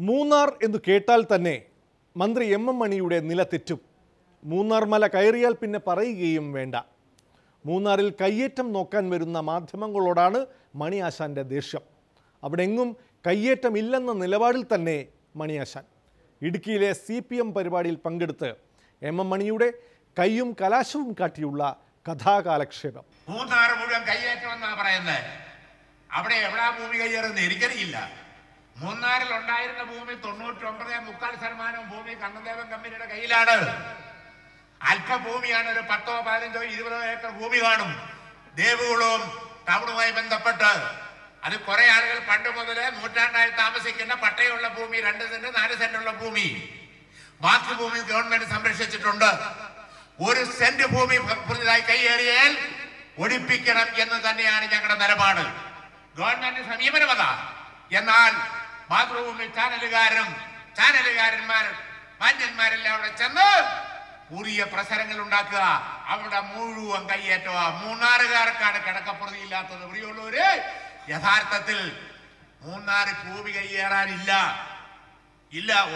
മൂന്നാർ എന്ന് കേട്ടാൽ തന്നെ മന്ത്രി എം എം മണിയുടെ നില തെറ്റും. മൂന്നാർ മല കയറിയാൽ പിന്നെ പറയുകയും വേണ്ട. മൂന്നാറിൽ കയ്യേറ്റം നോക്കാൻ വരുന്ന മാധ്യമങ്ങളോടാണ് മണിയാശാൻ്റെ ദേഷ്യം. അവിടെ എങ്ങും കയ്യേറ്റമില്ലെന്ന നിലപാടിൽ തന്നെ മണിയാശാൻ. ഇടുക്കിയിലെ CPM പരിപാടിയിൽ പങ്കെടുത്ത് എം എം മണിയുടെ കയ്യും കലാശവും കാട്ടിയുള്ള കഥാകാലക്ഷേപം. മൂന്നാർ മുഴുവൻ കയ്യേറ്റമെന്നാണ് പറയുന്നത്. അവിടെ എവിടാ ഭൂമി കയ്യേറുന്നത് എനിക്കറിയില്ല. മൂന്നാറിൽ ഉണ്ടായിരുന്ന ഭൂമി 99.4% ഭൂമി കണ്ണദേവൻ കമ്പനിയുടെ കയ്യിലാണ്. അല്പഭൂമിയാണ്, ഒരു 10, 15, 20 ഏക്കർ ഭൂമി കാണും. ദേവുകുളവും ടൗണുമായി ബന്ധപ്പെട്ട് അത് കുറെ ആളുകൾ പണ്ട് മുതലേ നൂറ്റാണ്ടായി താമസിക്കുന്ന പട്ടയുള്ള ഭൂമി 2 സെന്റ് 4 സെന്റുള്ള ഭൂമി. ബാക്കി ഭൂമി ഗവൺമെന്റ് സംരക്ഷിച്ചിട്ടുണ്ട്. 1 സെന്റ് ഭൂമി പുതിയതായി കൈയേറിയാൽ ഒഴിപ്പിക്കണം എന്ന് തന്നെയാണ് ഞങ്ങളുടെ നിലപാട്. ഗവൺമെന്റ് സമീപനം അതാ. എന്നാൽ മാതൃഭൂമി ചാനലുകാരന്മാർ മാന്യന്മാരെല്ലാം അവിടെ ചെന്ന് പുതിയ പ്രസരങ്ങൾ ഉണ്ടാക്കുക. അവിടെ മുഴുവൻ കയ്യേറ്റവ. മൂന്നാറുകാർക്കാണ് കിടക്കപ്പുറതി ഇല്ലാത്തത്. ഇവിടെയുള്ളവര് യഥാർത്ഥത്തിൽ മൂന്നാറ് ഭൂമി കയ്യേറാനില്ല.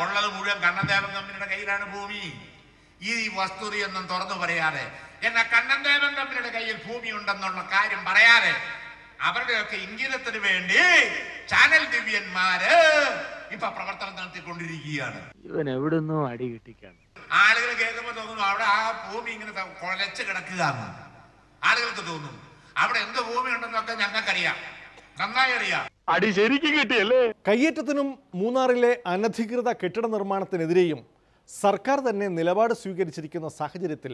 ഉള്ളത് മുഴുവൻ കണ്ണദേവൻ കമ്പനിയുടെ കയ്യിലാണ് ഭൂമി. ഈ വസ്തുതയൊന്നും തുറന്നു പറയാതെ, എന്നാൽ കണ്ണദേവൻ കമ്പനിയുടെ കയ്യിൽ ഭൂമി ഉണ്ടെന്നുള്ള കാര്യം പറയാതെ അവരുടെയൊക്കെ ഇംഗിതത്തിന് വേണ്ടി ചാനൽ ദിവ്യന്മാര് ഇപ്പൊ പ്രവർത്തനം നടത്തിക്കൊണ്ടിരിക്കുകയാണ്. ഇവൻ എവിടുന്നോ അടി കിട്ടിക്കാണ്. ആളുകൾ കേൾക്കുമ്പോൾ തോന്നുന്നു അവിടെ ആ ഭൂമി ഇങ്ങനെ കുഴച്ച് കിടക്കുകയാണ്. ആളുകൾക്ക് തോന്നും അവിടെ എന്ത് ഭൂമി ഉണ്ടെന്നൊക്കെ ഞങ്ങൾക്കറിയാം, നന്നായി അറിയാം. അടി ശരിക്കും കിട്ടിയല്ലേ? കയ്യേറ്റത്തിനും മൂന്നാറിലെ അനധികൃത കെട്ടിട നിർമ്മാണത്തിനെതിരെയും സർക്കാർ തന്നെ നിലപാട് സ്വീകരിച്ചിരിക്കുന്ന സാഹചര്യത്തിൽ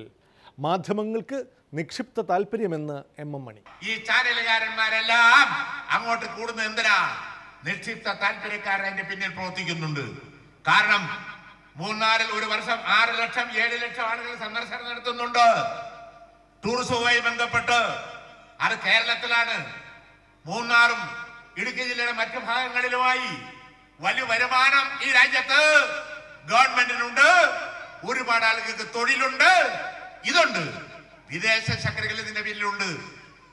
മാധ്യമങ്ങൾക്ക് നിക്ഷിപ്ത താല്പര്യമെന്ന് എം എം മണി. ഈ ചാനലുകാരന്മാരെല്ലാം അങ്ങോട്ട് കൂടുന്നത് എന്തിനാ? നിക്ഷിപ്ത താല്പര്യക്കാരന്റെ പിന്നിൽ പ്രവർത്തിക്കുന്നുണ്ട്. കാരണം മൂന്നാറിൽ ഒരു വർഷം 6 ലക്ഷം 7 ലക്ഷം ആളുകൾ സന്ദർശനം നടത്തുന്നുണ്ട് ടൂറിസവുമായി ബന്ധപ്പെട്ട്. അത് കേരളത്തിലാണ്. മൂന്നാറും ഇടുക്കി ജില്ലയുടെ മറ്റു ഭാഗങ്ങളിലുമായി വലിയ വരുമാനം ഈ രാജ്യത്ത് ഗവൺമെന്റിനുണ്ട്. ഒരുപാട് ആളുകൾക്ക് തൊഴിലുണ്ട്. ഇതുണ്ട്. വിദേശ ശക്തികൾ ഇതിന്റെ പിന്നിലുണ്ട്.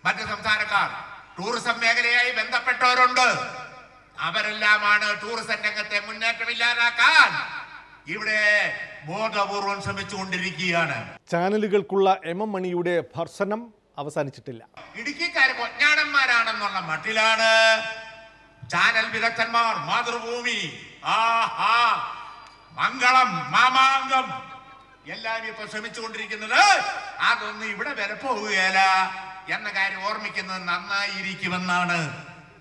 മറ്റു സംസ്ഥാനക്കാർ ടൂറിസം മേഖലയായി ബന്ധപ്പെട്ടവരുണ്ട്. അവരെല്ലാമാണ് ടൂറിസം രംഗത്തെ മുന്നേറ്റമില്ലാതാക്കാൻ ഇവിടെ ബോധപൂർവം ശ്രമിച്ചുകൊണ്ടിരിക്കുകയാണ്. ചാനലുകൾക്കുള്ള എം എം മണിയുടെ ഭർസനം അവസാനിച്ചിട്ടില്ല. ഇടുക്കിക്കാർ കൊഞ്ഞാടന്മാരാണെന്നുള്ള മട്ടിലാണ് ചാനൽ വിദഗ്ധന്മാർ മാതൃഭൂമി, മംഗളം, മാമാങ്കം എല്ലാവരും ഇപ്പൊ ശ്രമിച്ചുകൊണ്ടിരിക്കുന്നത്. അതൊന്നും ഇവിടെ വില പോവുകയില്ല എന്ന കാര്യം ഓർമ്മിക്കുന്നത് നന്നായിരിക്കുമെന്നാണ്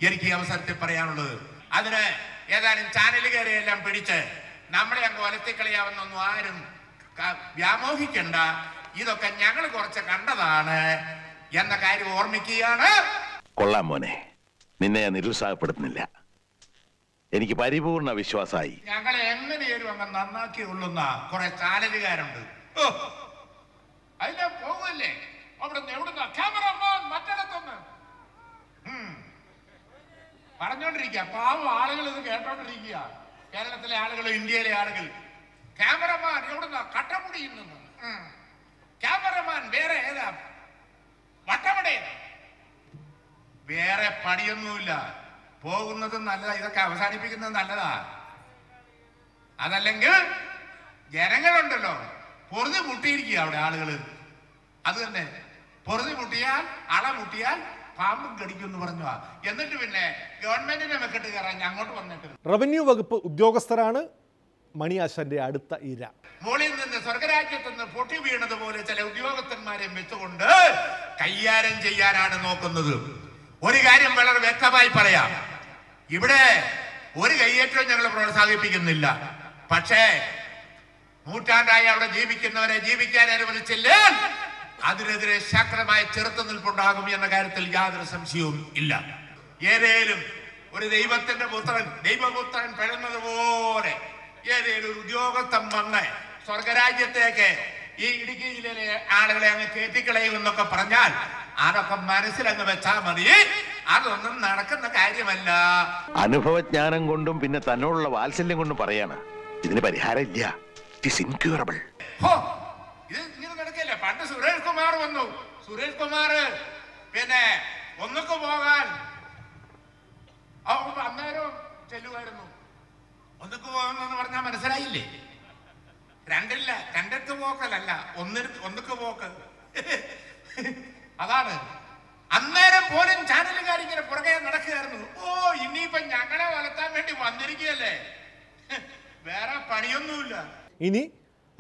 എനിക്ക് ഈ അവസരത്തിൽ പറയാനുള്ളത്. അതിന് ഏതാനും ചാനലുകാരെയെല്ലാം പിടിച്ച് നമ്മളെ അങ്ങ് ഒലത്തിക്കളിയാവുന്നൊന്നും ആരും വ്യാമോഹിക്കണ്ട. ഇതൊക്കെ ഞങ്ങൾ കുറച്ച് കണ്ടതാണ് എന്ന കാര്യം ഓർമ്മിക്കുകയാണ്. കൊള്ളാം മോനെ, നിന്നെ ഞാൻ നിരുത്സാഹപ്പെടുത്തുന്നില്ല. എനിക്ക് പരിപൂർണ വിശ്വാസമായി. ഞങ്ങളെ എങ്ങനെയും അങ്ങ് നന്നാക്കി കൊള്ളുന്ന കുറെ ചാനലുകാരുണ്ട്. അതിലെ പോവല്ലേ അവിടെ എവിടുന്ന ക്യാമറമാൻ മറ്റിടത്തുനിന്ന് പറഞ്ഞോണ്ടിരിക്കുക. പാവം ആളുകൾ ഇത് കേട്ടോണ്ടിരിക്കുക. കേരളത്തിലെ ആളുകൾ, ഇന്ത്യയിലെ ആളുകൾ. ക്യാമറമാൻ എവിടുന്ന? കട്ടമുടിയിൽ നിന്ന്. ക്യാമറമാൻ വേറെ ഏതാ? വട്ടമടയിൽ. വേറെ പണിയൊന്നുമില്ല. പോകുന്നതും നല്ലതാ. ഇതൊക്കെ അവസാനിപ്പിക്കുന്നത് നല്ലതാ. അതല്ലെങ്കിൽ ജനങ്ങളുണ്ടല്ലോ പൊറുതി മുട്ടിയിരിക്കുക അവിടെ ആളുകൾ. അത് തന്നെ, പൊറുതി മുട്ടിയാൽ മുട്ടിയാൽ പാമ്പും കടിക്കുമെന്ന് പറഞ്ഞു. എന്നിട്ട് പിന്നെ ഗവൺമെന്റിനെ വെക്കിട്ട് കയറാൻ അങ്ങോട്ട് വന്നിട്ട്. റവന്യൂ വകുപ്പ് ഉദ്യോഗസ്ഥരാണ് മണിയാശാന്റെ അടുത്ത ഇര. മുകളിൽ നിന്ന് സ്വർഗരാജ്യത്ത് നിന്ന് പൊട്ടി വീണതുപോലെ ചില ഉദ്യോഗസ്ഥന്മാരെ വെച്ചുകൊണ്ട് കൈകാര്യം ചെയ്യാനാണ് നോക്കുന്നത്. ഒരു കാര്യം വളരെ വ്യക്തമായി പറയാം, ഇവിടെ ഒരു കയ്യേറ്റവും ഞങ്ങൾ പ്രോത്സാഹിപ്പിക്കുന്നില്ല. പക്ഷേ നൂറ്റാണ്ടായി അവിടെ ജീവിക്കുന്നവരെ ജീവിക്കാൻ അനുവദിച്ചില്ല. അതിനെതിരെ ശക്തമായ ചെറുത്തുനിൽപ്പുണ്ടാകും എന്ന കാര്യത്തിൽ യാതൊരു സംശയവും ഇല്ല. ഏതേലും ഒരു ദൈവപുത്രൻ പെടുന്നത് പോലെ ഏതേലും ഒരു ഉദ്യോഗസ്ഥൻ വന്ന് സ്വർഗരാജ്യത്തേക്ക് ഈ ഇടുക്കി ജില്ലയിലെ ആളുകളെ അങ്ങ് കയറ്റിക്കളയുമെന്നൊക്കെ പറഞ്ഞാൽ അതൊക്കെ മനസ്സിലങ്ങ് വെച്ചാൽ മതി. അതൊന്നും നടക്കുന്ന കാര്യമല്ല. അനുഭവജ്ഞാനം കൊണ്ടും പിന്നെ തന്നോടുള്ള വാത്സല്യം കൊണ്ടും പറയാണ് ഇതിന് പരിഹാരം ഇല്ല. It incurable. ഇത് ഇങ്ങനെ നടക്കില്ല. പണ്ട് സുരേഷ് കുമാർ വന്നു. സുരേഷ് കുമാർ പിന്നെ ഒന്നൊക്കെ പോകാൻ പോക്കലല്ല, ഒന്നുക്ക് പോക്ക്. അതാണ്. അന്നേരം പോലും ചാനലുകാർ ഇങ്ങനെ പുറകെ നടക്കുകയായിരുന്നു. ഓ, ഇനിയിപ്പൊ ഞങ്ങളെ വളർത്താൻ വേണ്ടി വന്നിരിക്കുകയല്ലേ, വേറെ പണിയൊന്നുമില്ല. ഇനി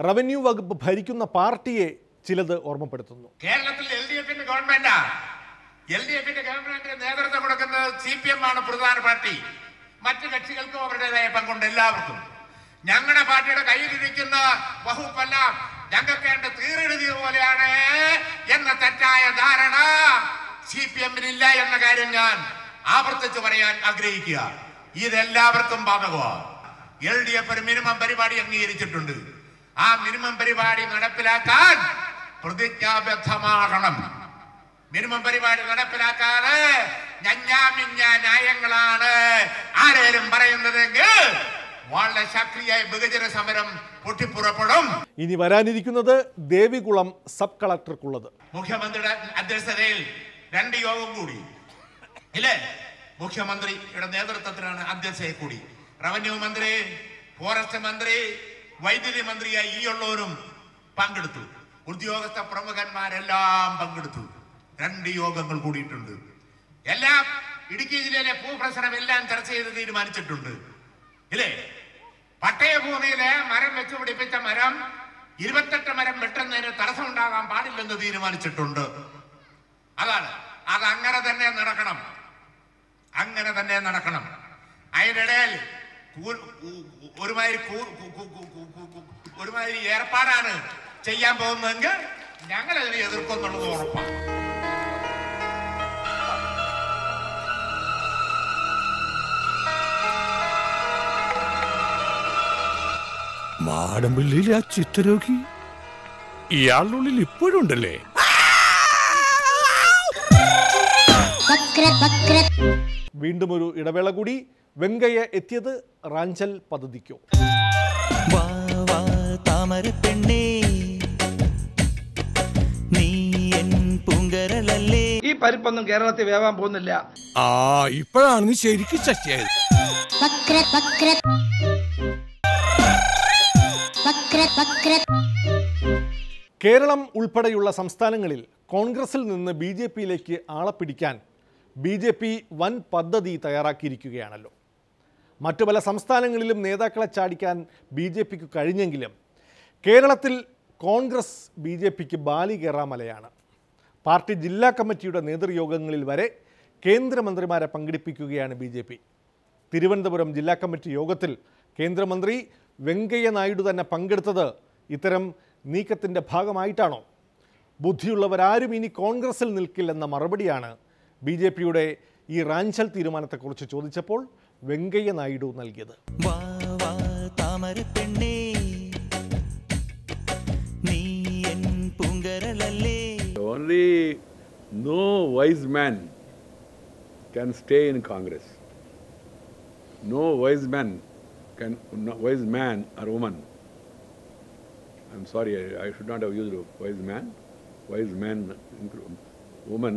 റവന്യൂ വകുപ്പ് ഭരിക്കുന്ന പാർട്ടിയെ ചിലത് ഓർമ്മപ്പെടുത്തുന്നു. കേരളത്തിൽ LDFന്റെ ഗവൺമെന്റാ. LDFന്റെ ഗവൺമെന്റിന് നേതൃത്വം കൊടുക്കുന്നത് CPM ആണ് പ്രധാന പാർട്ടി. മറ്റു കക്ഷികൾക്കും അവരുടേതായ പങ്കുണ്ട്, എല്ലാവർക്കും. ഞങ്ങളുടെ പാർട്ടിയുടെ കയ്യിലിരിക്കുന്ന വകുപ്പെല്ലാം ഞങ്ങൾക്ക് വേണ്ട തീരെഴുതിയ പോലെയാണ് എന്ന തെറ്റായ ധാരണ CPM-നില്ല എന്ന കാര്യം ഞാൻ ആവർത്തിച്ച് പറയാൻ ആഗ്രഹിക്കുക. ഇതെല്ലാവർക്കും ബാധകമാണ്. LDF ഒരു മിനിമം പരിപാടി അംഗീകരിച്ചിട്ടുണ്ട്. ആ മിനിമം പരിപാടി നടപ്പിലാക്കാൻ പ്രതിജ്ഞാബദ്ധമാകണം. മിനിമം പരിപാടി നടപ്പിലാക്കാതെ ഞഞ്ഞാമിഞ്ഞ ന്യായങ്ങളാണ് ആരേലും പറയുന്നതെങ്കിൽ വളരെ ശക്തിയായ ബഹുജന സമരം പൊട്ടിപ്പുറപ്പെടും. ഇനി വരാനിരിക്കുന്നത് ദേവികുളം സബ് കളക്ടർക്കുള്ളത്. മുഖ്യമന്ത്രിയുടെ അധ്യക്ഷതയിൽ 2 യോഗം കൂടി ഇല്ലേ? മുഖ്യമന്ത്രിയുടെ നേതൃത്വത്തിലാണ് അധ്യക്ഷയെ കൂടി. റവന്യൂ മന്ത്രി, ഫോറസ്റ്റ് മന്ത്രി, വൈദ്യുതി മന്ത്രിയായി ഈ ഉള്ളവരും പങ്കെടുത്തു. ഉദ്യോഗസ്ഥ പ്രമുഖന്മാരെല്ലാം പങ്കെടുത്തു. 2 യോഗങ്ങൾ കൂടിയിട്ടുണ്ട്. എല്ലാം ഇടുക്കി ജില്ലയിലെ ഭൂപ്രശ്നം എല്ലാം ചർച്ച ചെയ്ത് തീരുമാനിച്ചിട്ടുണ്ട് ഇല്ലേ? പട്ടയഭൂമിയിലെ മരം വെച്ചുപിടിപ്പിച്ച മരം 28 മരം വെട്ടുന്നതിന് തടസ്സം ഉണ്ടാകാൻ പാടില്ലെന്ന് തീരുമാനിച്ചിട്ടുണ്ട്. അതാണ്. അത് അങ്ങനെ തന്നെ നടക്കണം, അങ്ങനെ തന്നെ നടക്കണം. അതിനിടയിൽ ഒരുമാതിരി ഏർപ്പാടാണ് ചെയ്യാൻ പോകുന്നതെങ്കിൽ ഞങ്ങൾ അതിനെ എതിർക്കുന്നുള്ളത് ഉറപ്പാണ്. മാടമ്പിള്ളിയിലെ ആ ചിത്തരോഗി ഇയാളുള്ളിൽ ഇപ്പോഴുണ്ടല്ലേ? വീണ്ടും ഒരു ഇടവേള കൂടി. വെങ്കയ്യ എത്തിയത് റാഞ്ചൽ പദ്ധതിക്കോ? ഈ പരിപ്പൊന്നും കേരളത്തിൽ വേവാൻ പോകുന്നില്ല. ഇപ്പോഴാണ് നീ ശരിക്കും ശക്തിയായത്. കേരളം ഉൾപ്പെടെയുള്ള സംസ്ഥാനങ്ങളിൽ കോൺഗ്രസിൽ നിന്ന് BJP-യിലേക്ക് ആളെ പിടിക്കാൻ BJP വൻ പദ്ധതി തയ്യാറാക്കിയിരിക്കുകയാണല്ലോ. മറ്റു പല സംസ്ഥാനങ്ങളിലും നേതാക്കളെ ചാടിക്കാൻ BJP-ക്ക് കഴിഞ്ഞെങ്കിലും കേരളത്തിൽ കോൺഗ്രസ് BJP-ക്ക് ബാലികേറാമലയാണ്. പാർട്ടി ജില്ലാ കമ്മിറ്റിയുടെ നേതൃയോഗങ്ങളിൽ വരെ കേന്ദ്രമന്ത്രിമാരെ പങ്കെടുപ്പിക്കുകയാണ് BJP. തിരുവനന്തപുരം ജില്ലാ കമ്മിറ്റി യോഗത്തിൽ കേന്ദ്രമന്ത്രി വെങ്കയ്യ നായിഡു തന്നെ പങ്കെടുത്തത് ഇത്തരം നീക്കത്തിൻ്റെ ഭാഗമായിട്ടാണോ? ബുദ്ധിയുള്ളവരാരും ഇനി കോൺഗ്രസിൽ നിൽക്കില്ലെന്ന മറുപടിയാണ് BJP-യുടെ ഈ റാഞ്ചൽ തീരുമാനത്തെക്കുറിച്ച് ചോദിച്ചപ്പോൾ വെങ്കയ്യ നായിഡു നൽകിയത്. Only no wise man can stay in Congress. No wise man wise man or woman. I'm sorry, I should not have used wise man. Wise man, woman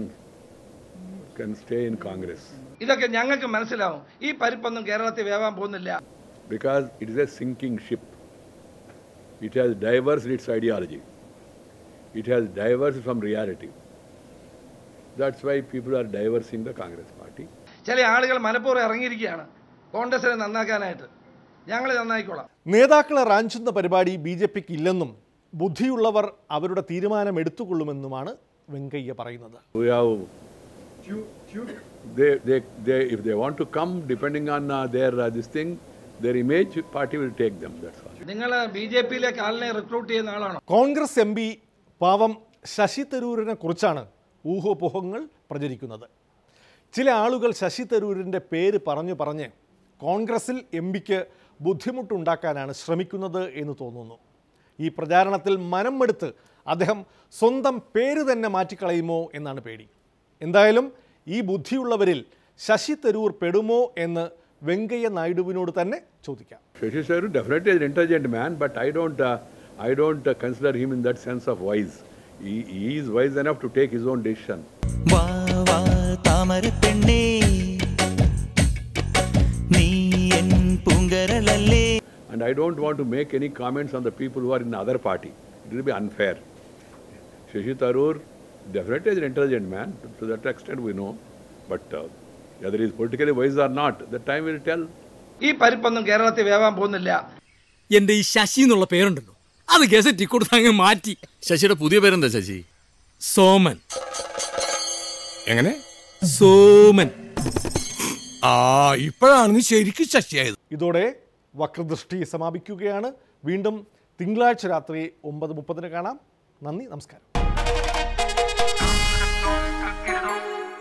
can stay in Congress. ഇതൊക്കെ ഞങ്ങൾക്ക് മനസ്സിലാവും. ഈ പരിപ്പൊന്നും കേരളത്തിൽ വേവാൻ പോകുന്നില്ല. Because it is a sinking ship. It has diverged its ideology. It has diverged from reality. That's why people are diversing the Congress party. ചില ആളുകൾ മനഃപൂർവ്വം ഇറങ്ങിയിരിക്കുകയാണ് കോൺഗ്രസിനെ നന്നാക്കാനായിട്ട്. ഞങ്ങൾ നന്നായിക്കോളാം. നേതാക്കളെ റാഞ്ചുന്ന പരിപാടി BJP-ക്ക് ഇല്ലെന്നും ബുദ്ധിയുള്ളവർ അവരുടെ തീരുമാനം എടുത്തുകൊള്ളുമെന്നുമാണ് വെങ്കയ്യ പറയുന്നത്. If they want to come, depending on this thing, their image, party will take them. That's all. നിങ്ങൾ BJP-യിലേക്ക് ആളിനെ റിക്രൂട്ട് ചെയ്യുന്ന ആളാണോ? കോൺഗ്രസ് MP പാവം ശശി തരൂരിനെ കുറിച്ചാണ് ഊഹോപോഹങ്ങൾ പ്രചരിക്കുന്നത്. ചില ആളുകൾ ശശി തരൂരിൻ്റെ പേര് പറഞ്ഞ് കോൺഗ്രസിൽ MP-ക്ക് ബുദ്ധിമുട്ടുണ്ടാക്കാനാണ് ശ്രമിക്കുന്നത് എന്ന് തോന്നുന്നു. ഈ പ്രചാരണത്തിൽ മനം മടുത്ത് അദ്ദേഹം സ്വന്തം പേര് തന്നെ മാറ്റിക്കളയുമോ എന്നാണ് പേടി. എന്തായാലും ഈ ബുദ്ധിയുള്ളവരിൽ ശശി തരൂർ പെടുമോ എന്ന് വെങ്കയ്യ നായിഡുവിനോട് തന്നെ ചോദിക്കാം. Shashi Tharoor definitely is an intelligent man, but I don't consider him in that sense of wise. He is wise enough to take his own decision. And I don't want to make any comments on the people who are in the other party. it will be unfair. Shashi Tharoor definitely is an intelligent man. To that extent we know. But whether he is politically wise or not, the time will tell. ഈ പരിപ്പൊന്നും കേരളത്തിൽ വേവാൻ പോകുന്നില്ല. എന്റെ ഈ ശശി എന്നുള്ള പേരുണ്ടല്ലോ, അത് ഗസറ്റി കൊടുത്ത് അങ്ങ് മാറ്റി. ശശിയുടെ പുതിയ പേരെന്താ ശശി? സോമൻ. എങ്ങനെ? സോമൻ. ഇപ്പോഴാണ് നീ ശരിക്കും ശശിയായത്. ഇതോടെ വക്രദൃഷ്ടി സമാപിക്കുകയാണ്. വീണ്ടും തിങ്കളാഴ്ച രാത്രി 9:30 കാണാം. നന്ദി, നമസ്കാരം.